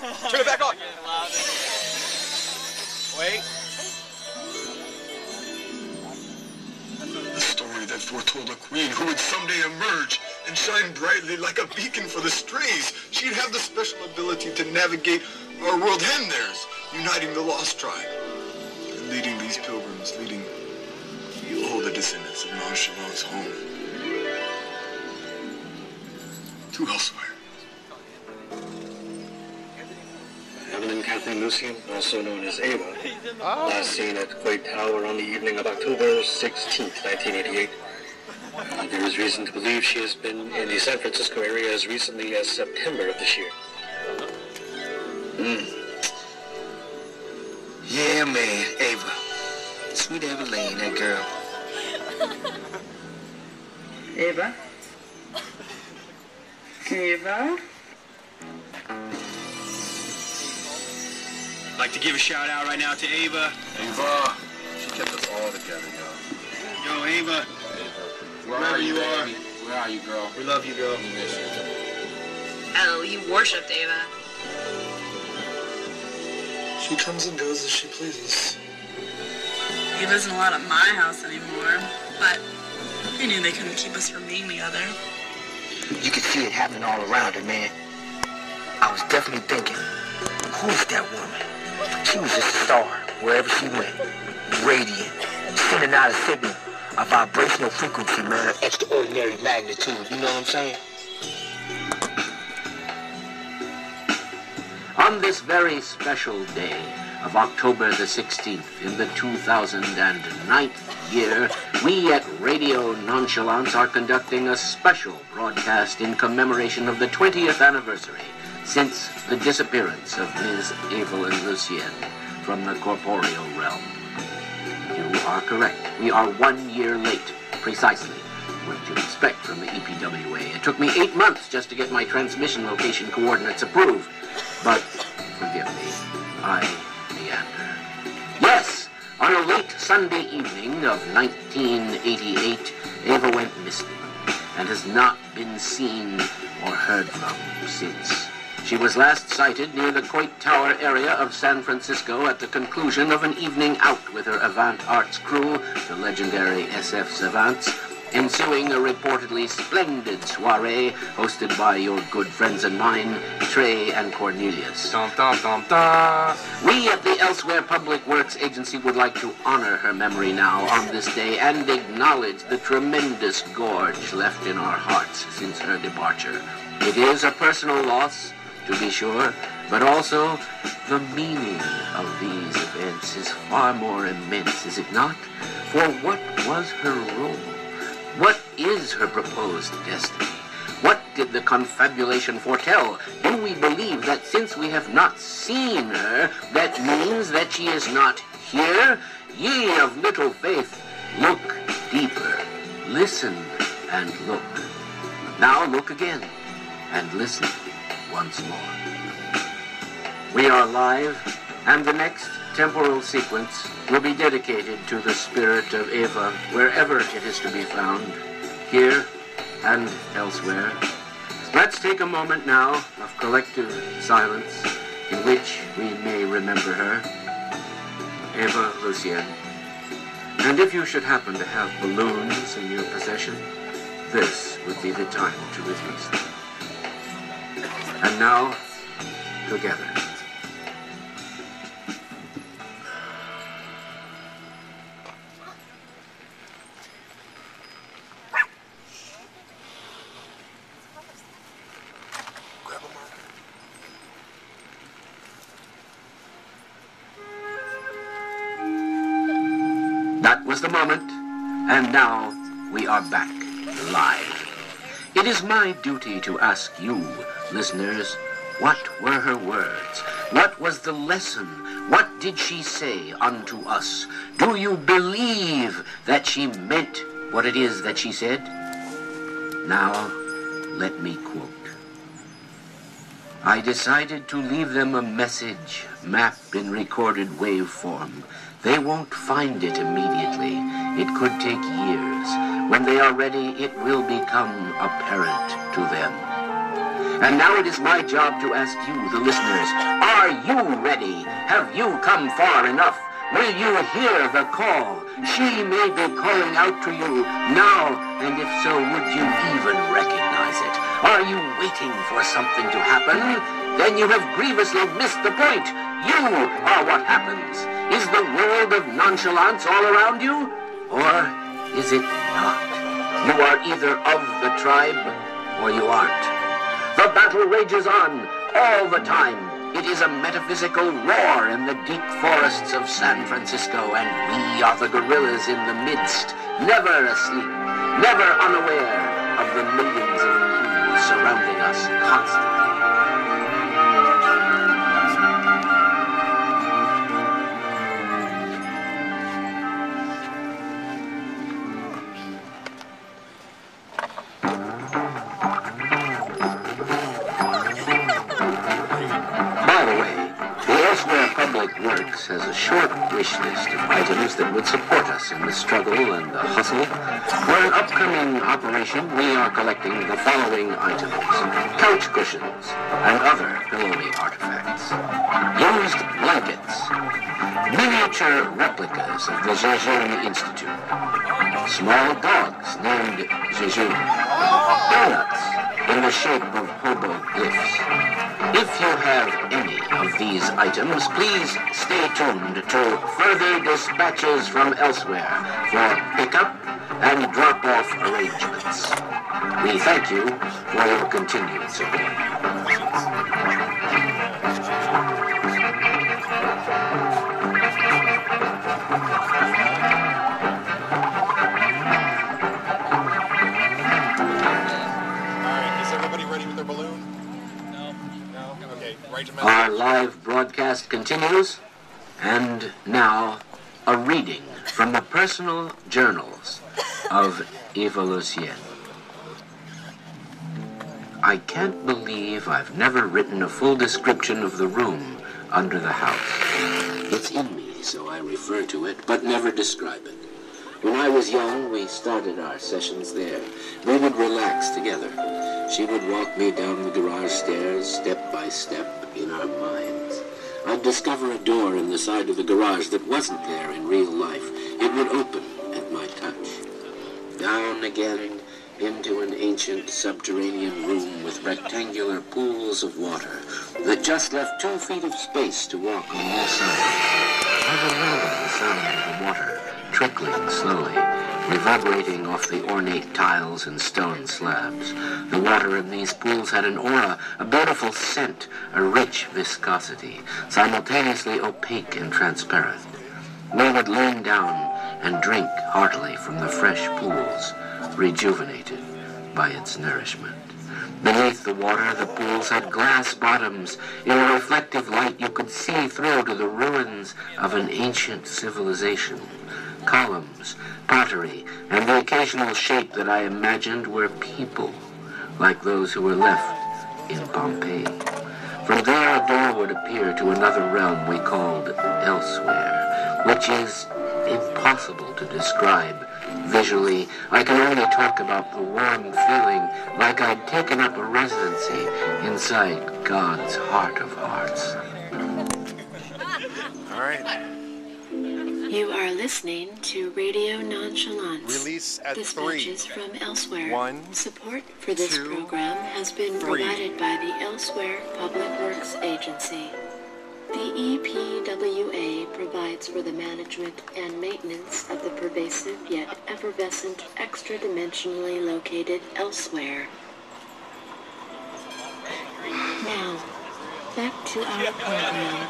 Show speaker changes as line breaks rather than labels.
Turn it back on. Wait.
The story that foretold a queen who would someday emerge and shine brightly like a beacon for the strays. She'd have the special ability to navigate our world and theirs, uniting the lost tribe, and leading these pilgrims, leading all the descendants of Nonchalant's home to elsewhere.
Evelyn Kathleen Lucien, also known as Ava, last seen at Quaid Tower on the evening of October 16th, 1988. There is reason to believe she has been in the San Francisco area as recently as September of this year.
Yeah, man, Ava. Sweet Evelyn, that girl.
Ava? Ava?
I'd like to give a shout out right now to Ava.
Ava, she kept us all together, yo.
Yo, Ava.
Wherever you are. Where are you, girl?
We love you, girl.
We miss you.
Oh, you worshipped Ava.
She comes and goes as she pleases.
Ava isn't allowed at my house anymore, but I knew they couldn't keep us from being together.
You could see it happening all around her, man. I was definitely thinking, who's that woman? She was just a star wherever she went. Radiant, sending out a signal, a vibrational frequency, man, of extraordinary magnitude. You know what I'm saying?
On this very special day of October the 16th in the 2009th year, we at Radio Nonchalance are conducting a special broadcast in commemoration of the 20th anniversary since the disappearance of Ms. Evelyn Lucien from the corporeal realm. You are correct. We are 1 year late, precisely. What did you expect from the EPWA? It took me 8 months just to get my transmission location coordinates approved. But, forgive me, I meander. Yes, on a late Sunday evening of 1988, Ava went missing and has not been seen or heard from since. She was last sighted near the Quaid Tower area of San Francisco at the conclusion of an evening out with her Avant Arts crew, the legendary SF Savants, ensuing a reportedly splendid soiree hosted by your good friends and mine, Trey and Cornelius.
Dum dum dum dum.
We at the Elsewhere Public Works Agency would like to honor her memory now on this day and acknowledge the tremendous gorge left in our hearts since her departure. It is a personal loss, to be sure, but also the meaning of these events is far more immense, is it not? For what was her role? What is her proposed destiny? What did the confabulation foretell? Do we believe that since we have not seen her, that means that she is not here? Ye of little faith, look deeper. Listen and look. Now look again and listen once more. We are live, and the next temporal sequence will be dedicated to the spirit of Ava wherever it is to be found, here and elsewhere. Let's take a moment now of collective silence in which we may remember her, Ava Lucien. And if you should happen to have balloons in your possession, this would be the time to release them. And now, together. That was the moment, and now we are back, live. It is my duty to ask you, listeners, what were her words? What was the lesson? What did she say unto us? Do you believe that she meant what it is that she said? Now, let me quote. I decided to leave them a message, map in recorded waveform. They won't find it immediately. It could take years. When they are ready, it will become apparent to them. And now it is my job to ask you, the listeners, are you ready? Have you come far enough? Will you hear the call? She may be calling out to you now, and if so, would you even recognize it? Are you waiting for something to happen? Then you have grievously missed the point. You are what happens. Is the world of nonchalance all around you? Or is it not? You are either of the tribe, or you aren't. The battle rages on, all the time. It is a metaphysical war in the deep forests of San Francisco, and we are the gorillas in the midst, never asleep, never unaware of the millions of clues surrounding us constantly. Works has a short wish list of items that would support us in the struggle and the hustle. For an upcoming operation, we are collecting the following items: couch cushions and other pillowy artifacts, used blankets, miniature replicas of the Jejune Institute, small dogs named Jejune, donuts in the shape of hobo glyphs. If you have any of these items, please stay tuned to further dispatches from elsewhere for pickup and drop-off arrangements. We thank you for your continued support. Our live broadcast continues, and now a reading from the personal journals of Eva Lucienne. I can't believe I've never written a full description of the room under the house. It's in me, so I refer to it, but never describe it. When I was young, we started our sessions there. We would relax together. She would walk me down the garage stairs, step by step, in our minds. I'd discover a door in the side of the garage that wasn't there in real life. It would open at my touch. Down again into an ancient subterranean room with rectangular pools of water that just left 2 feet of space to walk on all sides. I remember the sound of the water trickling slowly, reverberating off the ornate tiles and stone slabs. The water in these pools had an aura, a beautiful scent, a rich viscosity, simultaneously opaque and transparent. We would lean down and drink heartily from the fresh pools, rejuvenated by its nourishment. Beneath the water, the pools had glass bottoms. In a reflective light, you could see through to the ruins of an ancient civilization. Columns, pottery, and the occasional shape that I imagined were people, like those who were left in Pompeii. From there, a door would appear to another realm we called elsewhere, which is impossible to describe. Visually, I can only talk about the warm feeling like I'd taken up a residency inside God's heart of hearts.
All right.
You are listening to Radio Nonchalance.
Release at
Dispatches
3.
from Elsewhere.
1,
Support for this
2,
program has been
3.
provided by the Elsewhere Public Works Agency. The EPWA provides for the management and maintenance of the pervasive yet effervescent extra-dimensionally located Elsewhere. Now, back to our program.